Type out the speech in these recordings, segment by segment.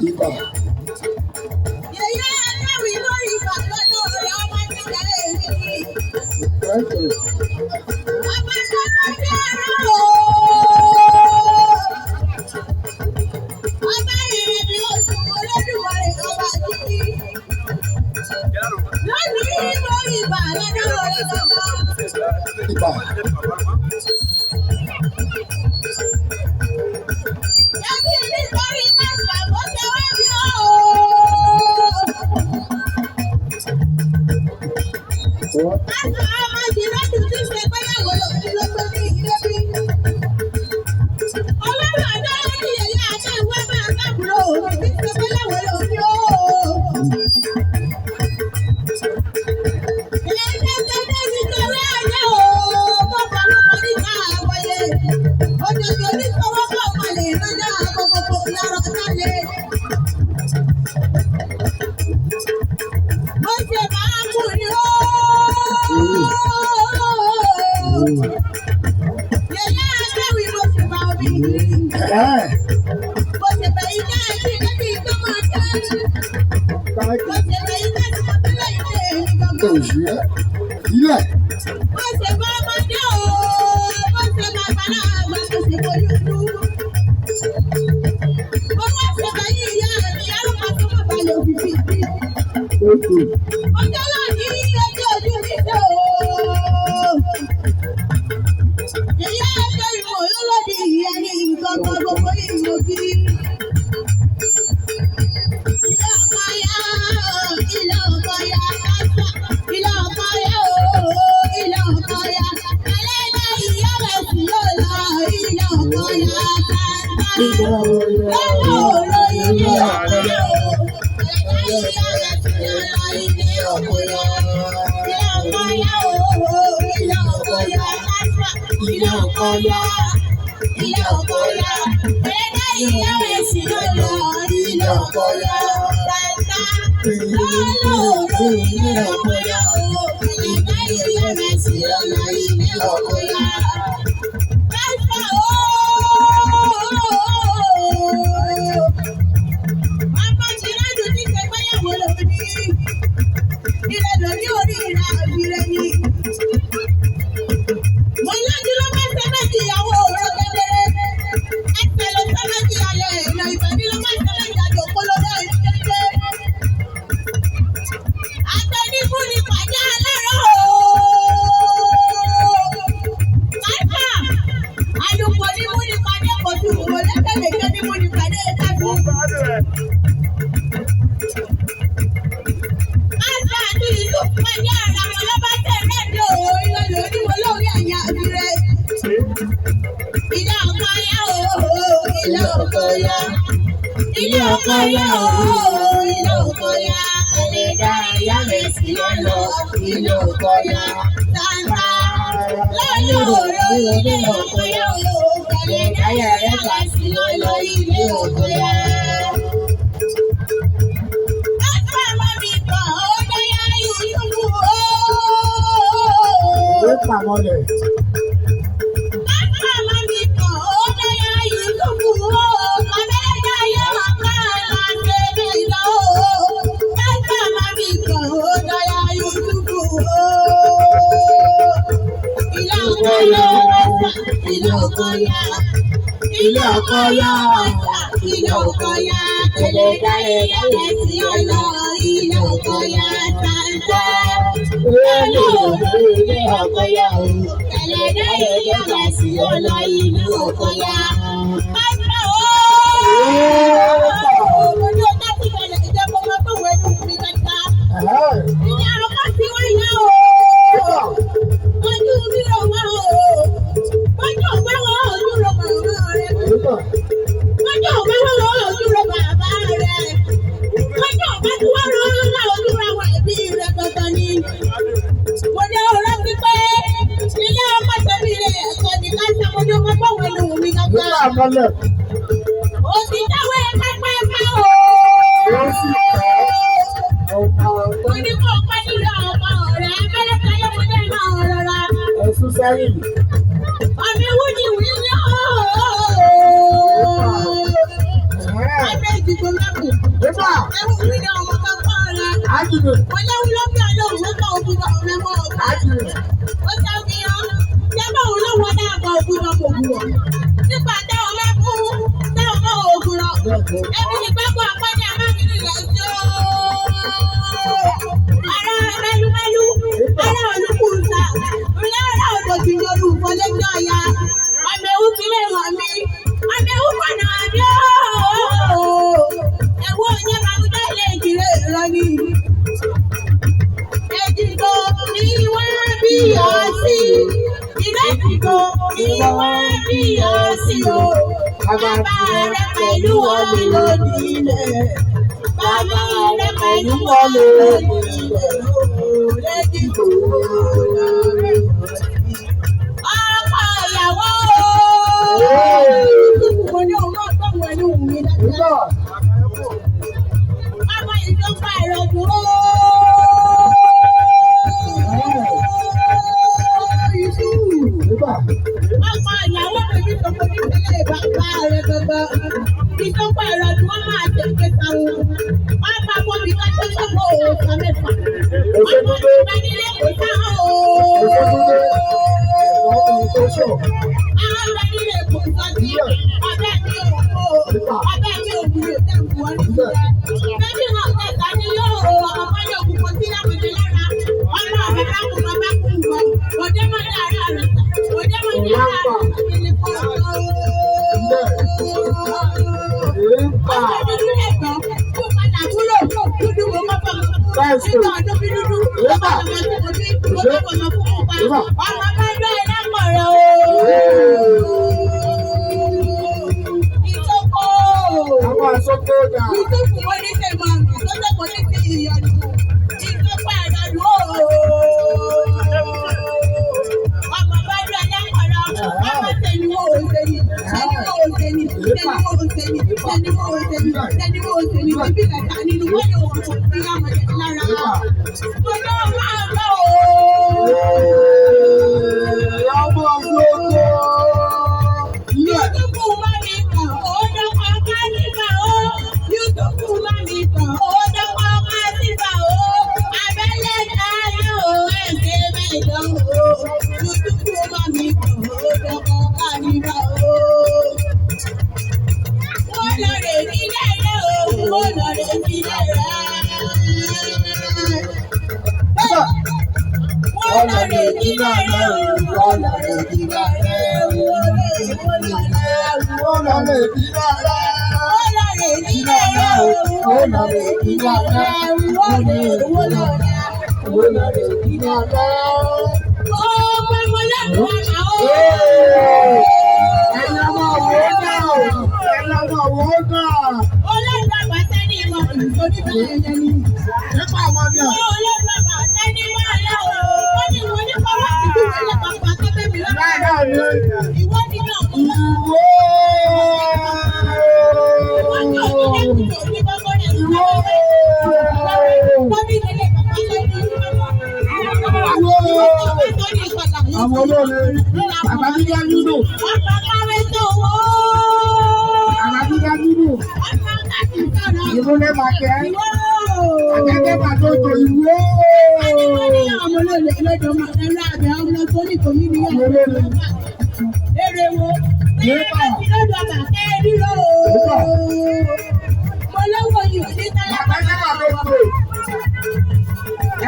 Ibà. Yẹ̀yẹ́ ẹlẹ́rìí lórí ìgbà lọ́dọ̀ rẹ̀ ọmọ kékeré mi. Bàbá sọ́kọ́ bí ẹ̀rọ o. Bàbá ìrìn ni oṣù Olódùmarè ọba títí. Lónìí lórí ìgbà lọ́dọ̀ rẹ̀ lọ́wọ́. Ibà. Yẹ́bí nítorí mẹ́sà bó ṣe wá bí o. Mẹ́sà ọmọ ìdílé tuntun ṣe gbéyàwó lòdì lọ́gbọ́n ní ilé bí. Ọlọ́run àdáyé ní yẹ̀yẹ́ àti ìwé máa sábúrò òbí ṣe gbéyàwó lòdì o. Ẹ̀ẹ́dẹ́gbẹ́dẹ́ ti tẹ̀lé ayé o. Bọ́ọ̀bù ọlọ́mọ níta àwọ̀yé. Òjòjò ní sọ́wọ́ bọ̀ wọlé lọ́jà àkọ́kọ́ lọ́rọ̀ sálẹ̀. Ó ṣe máa mú ni ó. Yẹ̀yẹ́ akéwì ló sì máa bí. Bó ṣe bẹ̀ ilé ẹ̀sìn níbi tó máa jẹ́. Bó ṣe bẹ̀ ilé tí mo tẹ́lẹ̀ ilé ẹ̀mí gangan. Ilẹ̀. Bó ṣe bá ọmọdé o. Bó ṣe bá bàrà àgbà tó ṣe bóyú dú. Ó wá ṣe bẹ̀ yí ìyá rẹ̀ arúgbó tó má balẹ̀ òfìfì. Ọjọ́ náà ní ọjọ́ ojú mi dé o. Ìyá ẹgbẹ́ ìmọ̀ olólòdì ìyá ní nǹkan kan gbogbo ìmọ̀ kiri. Ilé ọkọ ya, ilé ọkọ ya, àṣà, ilé ọkọ ya o, ilé ọkọ ya. Ẹlẹ́dàá ìyá rẹ̀ sì yóò lọ, ilé ọkọ ya, tàǹtà. Lọ́wọ́ òró ilé ọkọ ya o. Ẹlẹ́dàá ìyá rẹ̀ sì yóò lọ, ilé ọkọ ya. Ilé ọkọ ya o, ilé ọkọ ya, àṣà, ilé ọkọ ya. Ilé ọkọ ya. Ẹlẹ́dàá ìyá rẹ̀ sì yóò lọ, ilé ọkọ ya, tàǹtà. Lọ́wọ́ òró ilé ọkọ ya o. Ẹlẹ́dàá ìyá rẹ̀ sì yóò lọ, ilé ọkọ ya. Àṣà o. Ọmọ Jìrádù ti ṣe gbéyàwó lòdì. Ilé lòdì orí ìrà ìrẹ̀ ni. Mo lọ́jú ló máa ń ṣe méjì ìyàwó òró kékeré. Ẹsẹ̀ ló ṣe méjì ayẹ èèyàn ìbẹ̀bí ló máa ń ṣe méjì àjò kólódé ìkéde. Àtẹnifú ni pàdé aláró o. Màtà àlùkò ní mú ni pàdé kò tún wò lẹ́kẹ̀lẹ́kẹ̀ ní mú ni pàdé tábù. Màtà àti ìlú pàdé ara wọn ló bá tẹ̀lé ní òun ìlọlẹ̀ oníwọ̀ lórí àyà àbírẹ̀. Ilé ọkọ ya o, ilé ọkọ ya. Ilé ọkọ ya o, ilé ọkọ ya. Ẹlẹ́dàá ìyá rẹ̀ sì yóò lọ, ilé ọkọ ya. Tàǹtà lọ́yọ̀ òró ilé ọkọ ya o. Ẹlẹ́dàá ìyá rẹ̀ gbà sí yóò lọ, ilé ọkọ ya. Láti ọmọ mi kàn ó dáyà Yúsúfù o. Ó pàmọ́lẹ̀. Láti ọmọ mi kàn ó dáyà Yúsúfù o. Màmẹ́lẹ́dá yóò ká láti ẹgbẹ́ ìlà o. Láti ọmọ mi kàn ó dáyà Yúsúfù o. Ilé ọkọ ya, ilé ọkọ ya. Ilé ọkọ ya, ilé ọkọ ya. Ẹlẹ́dàá ìyá rẹ̀ sì yóò lọ, ilé ọkọ ya, tàǹtà. Lọ́wọ́ ilé ọkọ ya o. Ẹlẹ́dàá ìyá rẹ̀ sì yóò lọ, ilé ọkọ ya. Pátá o. Mo ní ọjọ́ tí ìbẹ̀rẹ̀ ìjọba ọmọ tó wẹ̀ ní òkú mi kẹta. Ìyá ọkọ tí wọ́n yá o. Ojú mi ò wá o. Ojú ò wá o, ojú ro màmá rẹ̀. Ojú ò wá o, ojú ro bàbá rẹ̀. Ojú ò wá tí wọ́n rọ ọ́nà ojú ra wà ẹbí rẹ̀ dandan ni. Mo ní ọ̀rọ̀ pípẹ́. Ilé ọmọ tẹ̀mí rẹ̀ ẹ̀kọ́ ní ká ṣàmójú ọmọ pọ̀wé lù mí gangan. Ó ti dáwọ́ pẹ́pẹ́ pẹ́ o. Mo ní kó pẹ́ nílò ọmọ rẹ̀ abẹ́rẹ́ káyọ̀ mo dé náà rọra. Ẹ̀sùn sẹ́yìn. Ọmọ wúni wúni o. Abẹ́ ìdìbò mẹ́kù. Nígbà. Ẹ̀wù mi ni ọmọ kankan rẹ̀. Àjùmọ̀. Wọ́n léwu lóbi àlóhùn lọ́kọ̀ ògùnbọ̀ ọ̀rẹ́ mọ́ ọ̀gá. Àjùmọ̀. Ó ṣàfihàn jẹ́bọ̀ òun ló wọ́n dáàbọ̀ ògùnbọ̀ ògùnbọ̀. Nígbà táwọn bá kú táwọn bá ògùn lọ. Ẹbí ni pápá àpájà mákìrì lọ sí o. Ará mẹ́lúmẹ́lú, ará olúkúùsà, ìrìnlẹ̀ ará odò ti yọrù ìfọ̀lẹ́jọ́ ọ̀ya. Ọmọ ewu fi lè hàn mí, ọmọ ewu fọ̀nà àbí ooo. Ẹ̀wọ́ òye Màgúdá ilé ìjìrè ìrọ̀ ni. Èjìgbò ni wọ́n bí ọ sí. Ìrẹ́jìgbò ni wọ́n bí ọ sí o. Bàbá rẹ̀ pẹ̀lú ọmọ lónìí ilẹ̀. Bàbá rẹ̀ pẹ̀lú ọmọ lónìí ilẹ̀. Èjìgbò lọ́rẹ́ ọkọ ìyàwó mo ní òun náà gbọ́mọ ẹni òun mi dáadáa. Ọmọ ìjọba ẹ̀rọ dúró. Ọkọ ìyàwó mi ní sọ̀kọ̀ ní ìpínlẹ̀ bàbá rẹ̀ gbọ̀ngàn. Ìjọba ẹ̀rọ ni wọ́n máa ṣe ìgbésà wọn. Wọ́n máa bọ́ mi ká tó sọ́kọ̀ òòsàn mẹ́fà. Wọ́n máa ń gbá nílé kò sáà o. Àwọn ọ̀rẹ́ nílé kò sọ sí ọbẹ̀ mi ò kó ọbẹ̀ mi ò wúlò tẹ̀kù wọn nígbà. Bẹ́ẹ̀ni náà tẹ̀sán ni yóò ọ̀pọ̀lọpọ̀ òkú kò sí lápẹ̀jẹ̀ lára. Ọmọ ọ̀rẹ́ bá kú bàbá kú wọ. Òde mọ̀ ní àárọ̀ rẹ̀ tà. Òde mọ̀ ní àárọ̀ rẹ̀ tà. Mi kò sọ. Ọjọ́ dúdú ẹ̀gbọ́n kó padà kúrò dúdú wo kọ́ fọ́. Nígbà ọdún bí dúdú ọmọ ọmọ tó kọ sí ọmọ fún ọba. Ọmọ bá dọ́ ẹ lápọ̀rọ̀ o. Ìsopọ̀. Àwọn àsopọ̀ dà. Ìsopọ̀ wọ́n ní tẹ̀mọ̀ ìsopọ̀ ní ti ìyọ̀nù. Ìsopọ̀ ẹ̀rọ o. Ọmọ bá dọ́ ẹ lápọ̀rọ̀. Ọmọ tẹ̀lé wo òṣèlú. Tẹ̀lé wo òṣèlú. Tẹ̀lé wo òṣèlú. Tẹ̀lé wo òṣèlú. Tẹ̀lé wo òṣèlú. Ibi kẹta nínú wọ́n yóò wọ́n kò sí àmọ̀lẹ́ lára. Mo náà máa bọ̀ o. Ọmọ gbogbo. Yútùbù máa mi kàn ó dọ́kọ̀ ká nígbà ó. Yútùbù máa mi kàn ó dọ́kọ̀ ká nígbà ó. Abẹ́lẹ̀ dáná o ẹ̀sẹ̀ mẹ́jọ o. Yútùbù máa mi kàn ó dọ́kọ̀ ká nígbà ó. Wọ́n lọ rè nílẹ̀ rẹ̀ o. Wọ́n lọ rè nílẹ̀ rẹ̀. Wọ́n lọ rè nílẹ̀ rẹ̀ o. Wọ́n lọ rè nílẹ̀ rẹ̀ o. Wọ́n lọ rè nílẹ̀ rẹ̀ o. Wọ́n lọ lè bí lára. Wọ́n lọ rè nílẹ̀ rẹ̀ o. Wọ́n lọ rè nílẹ̀ rẹ̀ o. Wọ́n lọ rè bí lára. ó pẹ́ mo lẹ́nu ọ̀nà o. Ẹ̀yin ọmọ wo dà o? Ẹ̀yin ọmọ wo dà? Olóògbé àgbà sẹ́ni ìmọ̀ ìsòdì bẹ́ẹ̀ yẹn ni. Nípa àwọn ọmọ yẹn. Olóògbé àgbà sẹ́ni máa lọ o. Wọ́n ní ìwọ ní kọ́wọ́ ìdíjú ìwé pàpà tó bẹ́ẹ̀ mi lọ́wọ́. Láìláà ni. Ìwọ ní náà kọ́ lọ. Ìwé. Wọ́n ní òní lẹ́kùn tó ní gbọ́gbọ́ rẹ̀ sí ọwọ́ rẹ̀. Wọ́n ní ìdílé pàpà tó ní ìwé. Àwọn olóore. Àbábíyá nínú. Ọ̀pọ̀ kárẹ́ tó wọ́. Àbábíyá nínú. Ọ̀pọ̀ kárẹ́ tó rọ̀. Ìmúlẹ̀ máa tẹ́. Ìwọ́. Akẹ́kẹ́ máa tó tó ìwé. Ọmọ olóòlè lọ́jọ́ máa ń rà àbẹ̀ ọmọ tó ní kò ní níyà. Àwọn olóore. Èrè wo? Èrè bá ti lọ́dọ̀ àgbà kẹ́ ẹ ríro o. Mo lọ́wọ́ yìí ò ní tẹ́lẹ̀. Akẹ́kẹ́ máa tó tó.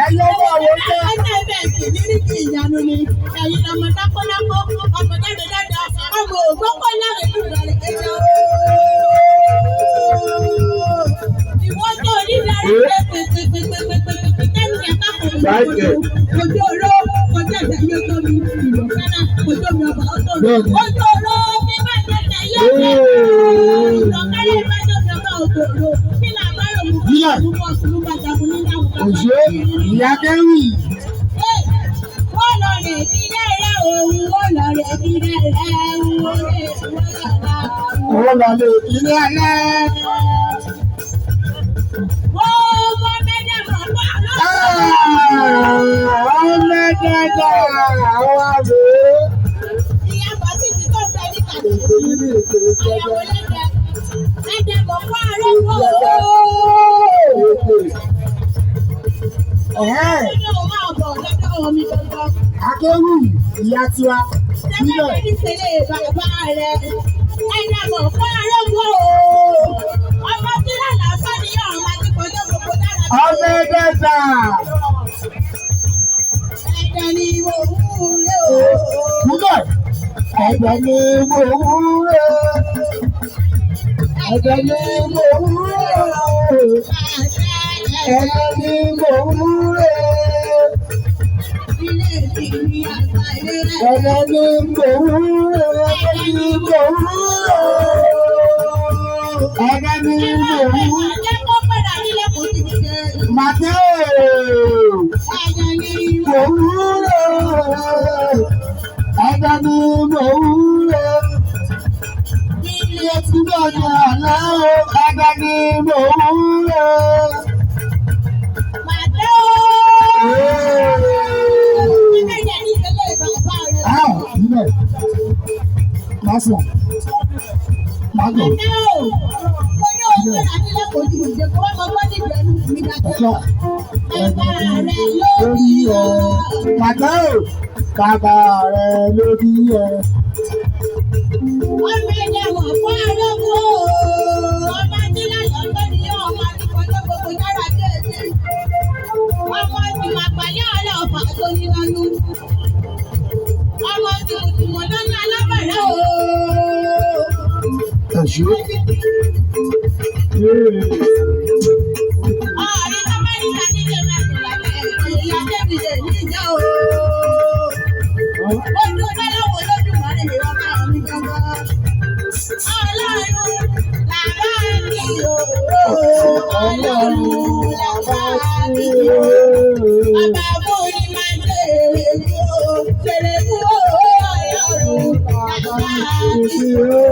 Ẹyọ bá wo jẹ́. Ẹgbẹ́ bẹ́ẹ̀ sì ní ní ti ìyanu ni. Ẹ̀yin ọmọ dákọ́dákọ́, ọmọ dáadáa, ọmọ ògbókò láre nígbà rẹ̀ ẹ̀jẹ̀ o. Ìwọ́n tó onídàárí pépépépépépépépé tẹ́lẹ̀ ẹ̀ká kò ní ojú. Ojú oró kọjá ìjà yóò tó mi. Ìlú Kánà ojú mi ọba ọ̀tọ̀ mi. Ojú oró mi bá jẹjẹ yóò jẹ. Ìlọ̀kẹ́rẹ́ bá jẹjẹ ọba òdòdó. Kí ni àbárò mú kí ni mú ọ̀sùn bá jagun ní ìdáhùn kan. Òṣè ìyá Kẹ́rì. Wọ́n lọ rè nílẹ̀ rẹ̀ òun. Wọ́n lọ rè nílẹ̀ rẹ̀ òun. Wọ́n Wọ́n lọ lè bí lára. Ọmọ dada àwọn àbò. Ìyá Bàtí ti tó fẹ́ ní kàdé. Èyí ni ètò ìjọba. Ẹ̀jẹ̀ mọ̀ fún àárẹ̀ wò ó. Akéwì ìyá tiwa nílẹ̀. Bàbá rẹ̀ ẹ̀yà mọ̀ fún arógbó ọmọ tí lálàá sọ́ni yóò máa ti kọjá gbogbo dára. Ọmọ ẹgbẹ́ta. Ẹ̀dá ni mo wúre o. Nílẹ̀ ẹ̀dẹ̀ ni mo wúre. Ẹ̀dẹ̀ ni mo wúre. Ẹ̀dẹ̀ ni mo wúre. Ilé ìbí àgbáyé. Ẹ̀dẹ̀ ni mo wúre. Ẹ̀dẹ̀ ni mo wúre. Ẹ̀dẹ̀ ni mo wúre. Mateo. Mo wúre. Ẹ̀dẹ̀ ni mo wúre. Ilé tí mo jẹ àná o. Ẹ̀dẹ̀ ni mo wúre. Nílẹ̀. Lásìkò. Mágbọ̀. Lórí ẹ̀. Mateo. Bàbá rẹ̀ lórí ẹ̀. Ọmọ ẹ̀jẹ̀ wọ̀ fún arógbó ọmọ nílẹ̀ lọ́gbọ́n ni yóò máa ti kọjá gbogbo dára déédé. Ọmọ ìgbìmọ̀ àgbáyé ọlọ́ọ̀fà tó ní lọ́nu. Ọmọ tìmùtìmọ̀ lọ́nà alábàárà o. Ẹ̀ṣọ́. Ọ̀rẹ́ Amẹ́ríkà ní Kẹ̀mẹ́ ìlànà ìyá Débìdè níjà o. Ojú ọlọ́wọ́ lójúmọ́ rẹ̀ ni wọ́n máa ń jọba. Ọlọ́run làbá mi o. Ọlọ́run làbá mi o. Bàbá mo ní máa ń tẹ̀lé mi o. Tẹ̀lé mi o. Ọlọ́run làbá mi o.